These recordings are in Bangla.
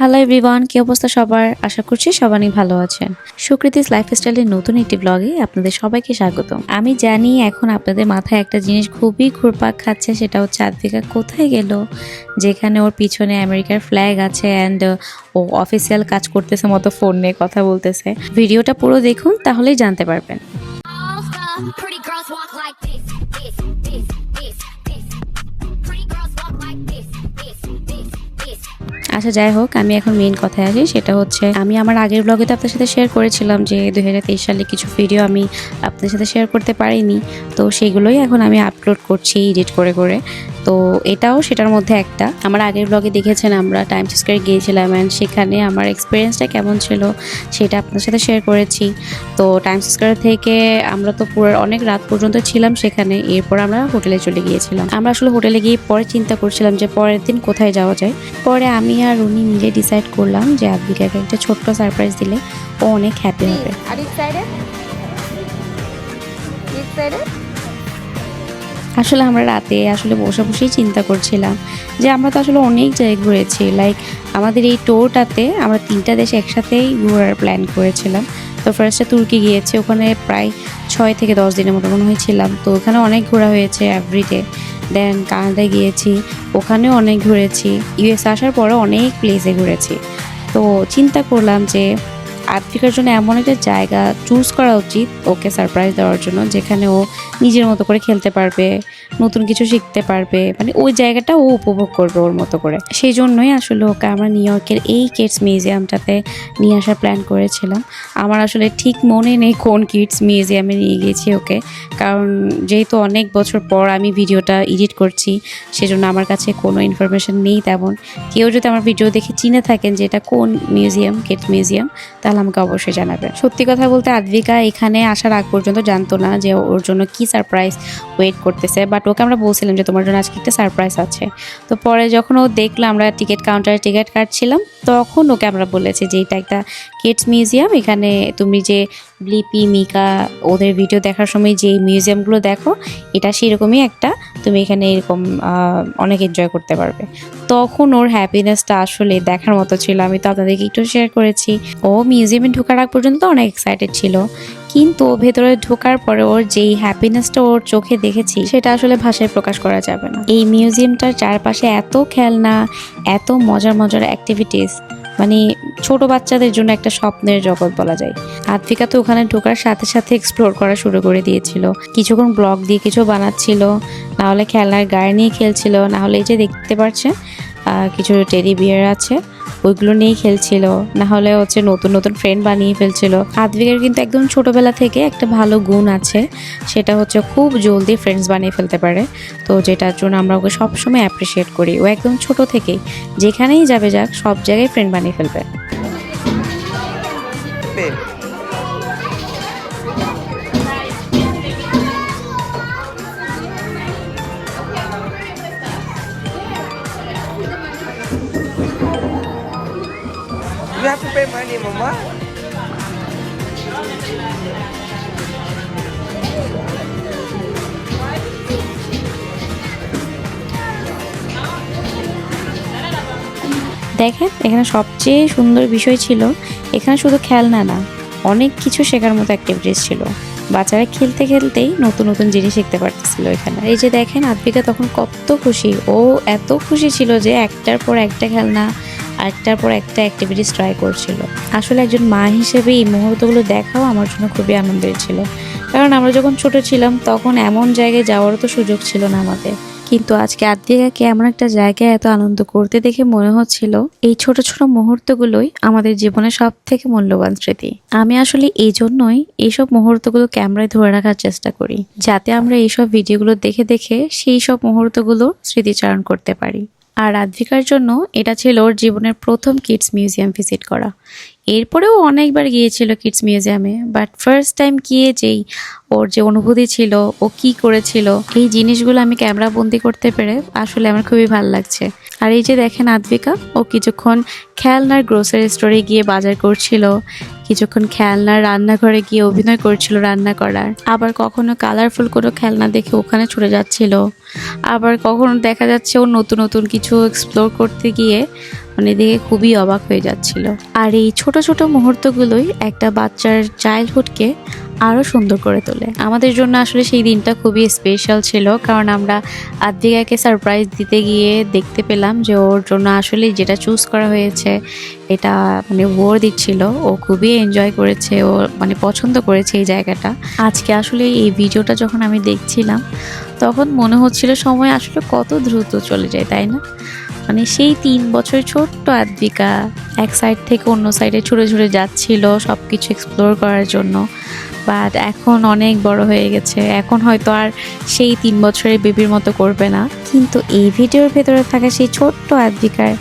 হ্যালো এভরিওয়ান, কি অবস্থা সবার? আশা করছি সবাই ভালো আছেন। সুকৃতিস লাইফস্টাইলের নতুন একটি ব্লগে আপনাদের সবাইকে স্বাগতম। আমি জানি এখন আপনাদের মাথায় একটা জিনিস খুবই ঘুরপাক খাচ্ছে, সেটা হচ্ছে আদ্বিকা কোথায় গেল, যেখানে ওর পিছনে আমেরিকার ফ্ল্যাগ আছে অ্যান্ড ও অফিসিয়াল কাজ করতেছে মতো ফোন নিয়ে কথা বলতেছে। ভিডিওটা পুরো দেখুন, তাহলেই জানতে পারবেন। Pretty girls walk like this, this, this, this, this. Pretty girls walk like this, this, this, this. আচ্ছা, যাই হোক, আমি এখন মেইন কথায় আসি। সেটা হচ্ছে, আমি আমার আগের ব্লগে তো আপনার সাথে শেয়ার করেছিলাম যে 2023 সালে কিছু ভিডিও আমি আপনাদের সাথে শেয়ার করতে পারিনি, তো সেগুলোই এখন আমি আপলোড করছি এডিট করে করে। তো এটাও সেটার মধ্যে একটা। আমার আগের ব্লগে দেখেছেন আমরা টাইমস স্কয়ারে গিয়েছিলাম অ্যান্ড সেখানে আমার এক্সপিরিয়েন্সটা কেমন ছিল সেটা আপনার সাথে শেয়ার করেছি। তো টাইমস স্কয়ার থেকে আমরা তো পুরো অনেক রাত পর্যন্ত ছিলাম সেখানে। এরপর আমরা হোটেলে চলে গিয়েছিলাম। আমরা আসলে হোটেলে গিয়ে পরে চিন্তা করছিলাম যে পরের দিন কোথায় যাওয়া যায়। পরে আমি আর উনি মিলে ডিসাইড করলাম যে আদ্বিকাকে একটা ছোট্ট সারপ্রাইজ দিলে ও অনেক হ্যাপি হবে। আসলে আমরা রাতে বসে বসেই চিন্তা করছিলাম যে আমরা তো আসলে অনেক জায়গায় ঘুরেছি। লাইক আমাদের এই ট্যুরটাতে আমরা 3টা দেশে একসাথেই ঘোরার প্ল্যান করেছিলাম। তো ফার্স্টে তুর্কি গিয়েছি, ওখানে প্রায় 6 থেকে 10 দিনের মতো মনে হয়েছিলাম। তো ওখানে অনেক ঘোরা হয়েছে এভরিডে। দেন কানাডায় গিয়েছি, ওখানেও অনেক ঘুরেছি। ইউএস আসার পরে অনেক প্লেসে ঘুরেছি। তো চিন্তা করলাম যে আদ্বিকার জন্য এমন একটা জায়গা চুজ করা উচিত ওকে সারপ্রাইজ দেওয়ার জন্য, যেখানে ও নিজের মতো করে খেলতে পারবে, নতুন কিছু শিখতে পারবে, মানে ওই জায়গাটা ও উপভোগ করবে ওর মতো করে। সেই জন্যই আসলে ওকে আমরা নিউ ইয়র্কের এই কিডস মিউজিয়ামটাতে নিয়ে আসার প্ল্যান করেছিলাম। আমার আসলে ঠিক মনে নেই কোন কিডস মিউজিয়ামে নিয়ে গিয়েছি ওকে, কারণ যেহেতু অনেক বছর পর আমি ভিডিওটা এডিট করছি, সেজন্য আমার কাছে কোনো ইনফরমেশন নেই তেমন। কেউ যদি আমার ভিডিও দেখে চিনে থাকেন যে এটা কোন মিউজিয়াম, কিডস মিউজিয়াম, তাহলে আমাকে অবশ্যই জানাবেন। সত্যি কথা বলতে আদ্বিকা এখানে আসার আগ পর্যন্ত জানতো না যে ওর জন্য কি সারপ্রাইজ ওয়েট করতেছে, বাট ওকে আমরা বলছিলাম যে তোমার জন্য আজকে একটা সারপ্রাইজ আছে। তো পরে যখন ও দেখলো আমরা টিকিট কাউন্টারে টিকিট কাটছিলাম, তখন ওকে আমরা বলেছি যে এটা একটা কিডস মিউজিয়াম, এখানে তুমি যে ব্লিপি, মিকা ওদের ভিডিও দেখার সময় যে মিউজিয়ামগুলো দেখো, এটা সেরকমই একটা, তুমি এখানে এরকম অনেক এনজয় করতে পারবে। তখন ওর হ্যাপিনেসটা আসলে দেখার মতো ছিল। আমি তো আপনাদেরকে একটু শেয়ার করেছি, ও মিউজিয়ামে ঢোকার আগ পর্যন্ত অনেক এক্সাইটেড ছিল, কিন্তু ভেতরে ঢোকার পরে ওর যেই হ্যাপিনেসটা ওর চোখে দেখেছি সেটা আসলে ভাষায় প্রকাশ করা যাবে না। এই মিউজিয়ামটার চারপাশে এত খেলনা, এত মজার মজার অ্যাক্টিভিটিস, মানে ছোট বাচ্চাদের জন্য একটা স্বপ্নের জগৎ বলা যায়। আদ্বিকা তো ওখানে ঢোকার সাথে সাথে এক্সপ্লোর করা শুরু করে দিয়েছিল। কিছুক্ষণ ব্লগ দিয়ে কিছু বানাচ্ছিল, না হলে খেলনার গায়ে নিয়ে খেলছিল, না হলে এই যে দেখতে পাচ্ছেন কিছু টেডি বিয়ার আছে ওইগুলো নিয়েই খেলছিল, না হলে হচ্ছে নতুন নতুন ফ্রেন্ড বানিয়ে ফেলছিল। আদ্বিকার কিন্তু একদম ছোটবেলা থেকে একটা ভালো গুণ আছে, সেটা হচ্ছে খুব জলদি ফ্রেন্ডস বানিয়ে ফেলতে পারে। তো যেটার জন্য আমরা ওকে সবসময় অ্যাপ্রিসিয়েট করি। ও একদম ছোট থেকেই যেখানেই যাবে যাক সব জায়গায় ফ্রেন্ড বানিয়ে ফেলবে। You have to pay money, Mama. দেখেন, এখানে সবচেয়ে সুন্দর বিষয় ছিল এখানে শুধু খেলনা না, অনেক কিছু শেখার মতো অ্যাক্টিভিটিস ছিল। বাচ্চারা খেলতে খেলতেই নতুন নতুন জিনিস শিখতে পারতেছিল এখানে। এই যে দেখেন আদ্বিকা তখন কত খুশি, ও এত খুশি ছিল যে একটার পর একটা খেলনা, একটার পর একটা অ্যাক্টিভিটিস ট্রাই করছিল। আসলে একজন মা হিসেবে এই মুহূর্তগুলো দেখাও আমার জন্য খুবই আনন্দের ছিল, কারণ আমরা যখন ছোট ছিলাম তখন এমন জায়গায় যাওয়ারও তো সুযোগ ছিল না আমাদের। কিন্তু আজকে আদ্বিকাকে এমন একটা জায়গায় এত আনন্দ করতে দেখে মনে হচ্ছিল এই ছোট ছোট মুহূর্তগুলোই আমাদের জীবনের সব থেকে মূল্যবান স্মৃতি। আমি আসলে এই জন্যই এইসব মুহূর্তগুলো ক্যামেরায় ধরে রাখার চেষ্টা করি, যাতে আমরা এইসব ভিডিওগুলো দেখে দেখে সেই সব মুহূর্তগুলো স্মৃতিচারণ করতে পারি। আর আদ্বিকার জন্য এটা ছিল ওর জীবনের প্রথম কিডস মিউজিয়াম ভিজিট করা। এরপরেও অনেকবার গিয়েছিল কিডস মিউজিয়ামে, বাট ফার্স্ট টাইম গিয়ে যেই ওর যে অনুভূতি ছিল, ও কি করেছিল, এই জিনিসগুলো আমি ক্যামেরা বন্দি করতে পেরে আসলে আমার খুবই ভালো লাগছে। আর এই যে দেখেন আদ্বিকা, ও কিছুক্ষণ খেলনার গ্রোসারি স্টোরে গিয়ে বাজার করছিল, কিছুক্ষণ খেলনার রান্নাঘরে গিয়ে অভিনয় করছিল রান্না করার, আবার কখনো কালারফুল কোনো খেলনা দেখে ওখানে ছুটে যাচ্ছিল, আবার কখনো দেখা যাচ্ছে ও নতুন নতুন কিছু এক্সপ্লোর করতে গিয়ে মানে দেখে খুবই অবাক হয়ে যাচ্ছিল। আর এই ছোট ছোট মুহূর্তগুলোই একটা বাচ্চার চাইল্ডহুডকে আরও সুন্দর করে তোলে। আমাদের জন্য আসলে সেই দিনটা খুবই স্পেশাল ছিল, কারণ আমরা আদ্বিকাকে সারপ্রাইজ দিতে গিয়ে দেখতে পেলাম যে ওর জন্য আসলে যেটা চুজ করা হয়েছে এটা মানে ওর দিচ্ছিল, ও খুবই এনজয় করেছে, ও মানে পছন্দ করেছে এই জায়গাটা। আজকে আসলে এই ভিডিওটা যখন আমি দেখছিলাম তখন মনে হচ্ছিল সময় আসলে কত দ্রুত চলে যায়, তাই না? মানে সেই 3 বছর ছোট্ট আদ্বিকা এক সাইড থেকে অন্য সাইডে ছুটে ছুটে যাচ্ছিল সব কিছু এক্সপ্লোর করার জন্য। বাট এখন অনেক বড় হয়ে গেছে, এখন হয়তো আর সেই 3 বছরের বেবির মতো করবে না, কিন্তু এই ভিডিওর ভেতরে থাকা সেই ছোট্ট আদ্বিকার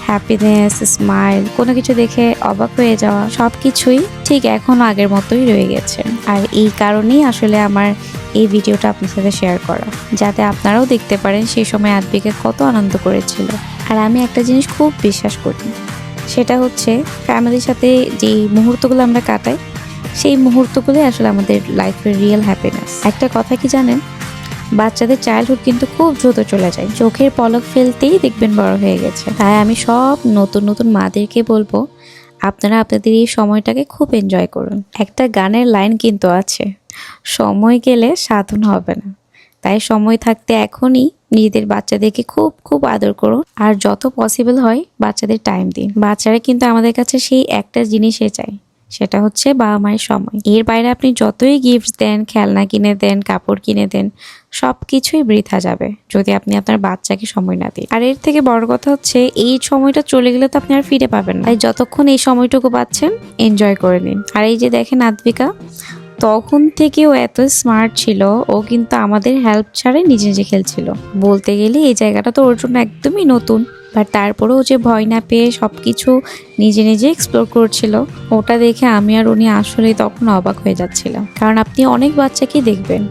হ্যাপিনেস, স্মাইল, কোনো কিছু দেখে অবাক হয়ে যাওয়া, সব কিছুই ঠিক এখনও আগের মতোই রয়ে গেছে। আর এই কারণেই আসলে আমার এই ভিডিওটা আপনার সাথে শেয়ার করা, যাতে আপনারাও দেখতে পারেন সেই সময় আদ্বিকা কত আনন্দ করেছিল। আর আমি একটা জিনিস খুব বিশ্বাস করি, সেটা হচ্ছে ফ্যামিলির সাথে যেই মুহূর্তগুলো আমরা কাটাই সেই মুহূর্তগুলোই আসলে আমাদের লাইফের রিয়েল হ্যাপিনেস। একটা কথা কি জানেন, বাচ্চাদের চাইল্ডহুড কিন্তু খুব দ্রুত চলে যায়, চোখের পলক ফেলতেই দেখবেন বড় হয়ে গেছে। তাই আমি সব নতুন নতুন মাদেরকে বলবো, আপনারা আপনাদের এই সময়টাকে খুব এনজয় করুন। একটা গানের লাইন কিন্তু আছে, সময় গেলে সাধন হবে না। তাই সময় থাকতে এখনই নিজেদের বাচ্চাদেরকে খুব খুব আদর করুন, আর যত পসিবল হয় বাচ্চাদের টাইম দিন। বাচ্চারা কিন্তু আমাদের কাছে সেই একটা জিনিসই চাই, সেটা হচ্ছে বাবা মায়ের সময়। এর বাইরে আপনি যতই গিফট দেন, খেলনা কিনে দেন, কাপড় কিনে দেন, সব কিছুই বৃথা যাবে যদি আপনি আপনার বাচ্চাকে সময় না দিন। আর এর থেকে বড় কথা হচ্ছে এই সময়টা চলে গেলে তো আপনি আর ফিরে পাবেন না। তাই যতক্ষণ এই সময়টুকু পাচ্ছেন এনজয় করে নিন। আর এই যে দেখেন আদ্বিকা তখন থেকে ও এত স্মার্ট ছিল, ও কিন্তু আমাদের হেল্প ছাড়াই নিজে নিজে খেলছিল। বলতে গেলে এই জায়গাটা তো ওর জন্য একদমই নতুন, বাট তারপরেও যে ভয় না পেয়ে সবকিছু নিজে নিজে এক্সপ্লোর করছিল, ওটা দেখে আমি আর উনি আসলেই তখন অবাক হয়ে যাচ্ছিলাম। কারণ আপনি অনেক বাচ্চাকেই দেখবেন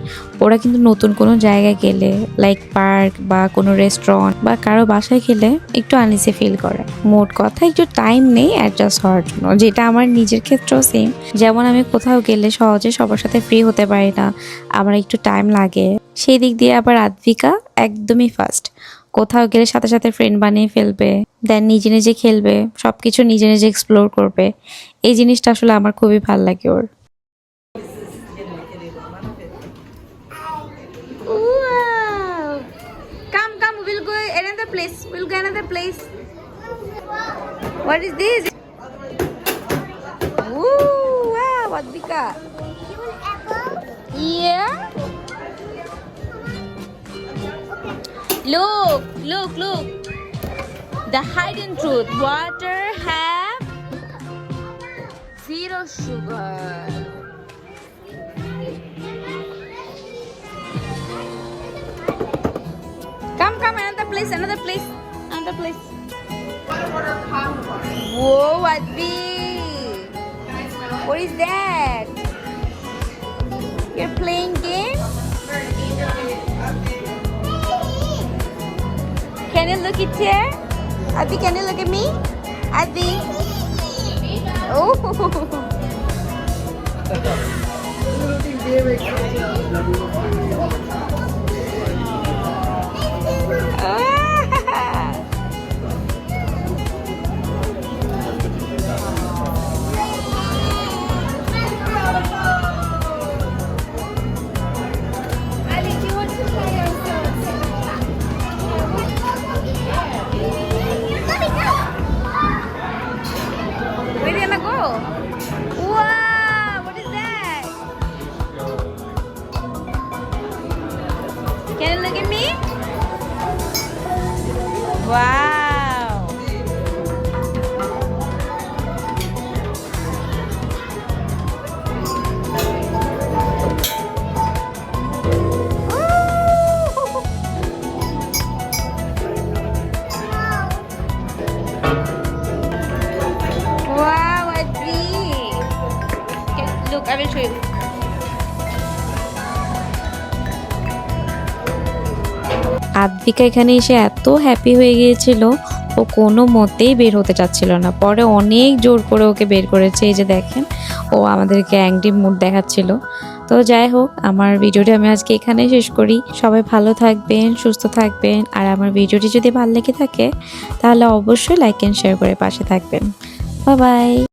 ওরা কিন্তু নতুন কোনো জায়গায় গেলে, লাইক পার্ক বা কোনো রেস্টুরেন্ট বা কারো বাসায় গেলে একটু আনইজি ফিল করে। মোট কথা একটু টাইম নেই অ্যাডজাস্ট হওয়ার জন্য, যেটা আমার নিজের ক্ষেত্রেও সেম। যেমন আমি কোথাও গেলে সহজে সবার সাথে ফ্রি হতে পারি না, আমার একটু টাইম লাগে। সেই দিক দিয়ে আবার আদ্বিকা একদমই ফাস্ট, কোথাও গেলে সাথে সাথে ফ্রেন্ড বানিয়ে ফেলবে, দেন নিজে নিজে খেলবে, সবকিছু নিজে নিজে এক্সপ্লোর করবে। এই জিনিসটা আসলে আমার খুবই ভালো লাগে ওর। Wow! Come, we'll go another place. We'll go another place. What is this? Ooh, wow, Advika. Yeah. Look. The hidden truth. Water have zero sugar. Come, another place. Whoa, Advi. What is that? You're playing game? Can you look it here? Advi, can you look at me? Advi. Oh. Where do you wanna go? Wow, what is that? Can you look at me? Wow. Wow, Advi. Okay, look, I will show you. আদ্বিকা এখানে এসে এত হ্যাপি হয়ে গিয়েছিল, ও কোনো মতেই বের হতে চাচ্ছিল না। পরে অনেক জোর করে ওকে বের করেছে। এই যে দেখেন ও আমাদেরকে অ্যাংরি মুড দেখাচ্ছিল। তো যাই হোক, আমার ভিডিওটি আমি আজকে এখানেই শেষ করি। সবাই ভালো থাকবেন, সুস্থ থাকবেন, আর আমার ভিডিওটি যদি ভালো লেগে থাকে তাহলে অবশ্যই লাইক এন্ড শেয়ার করে পাশে থাকবেন। Bye bye.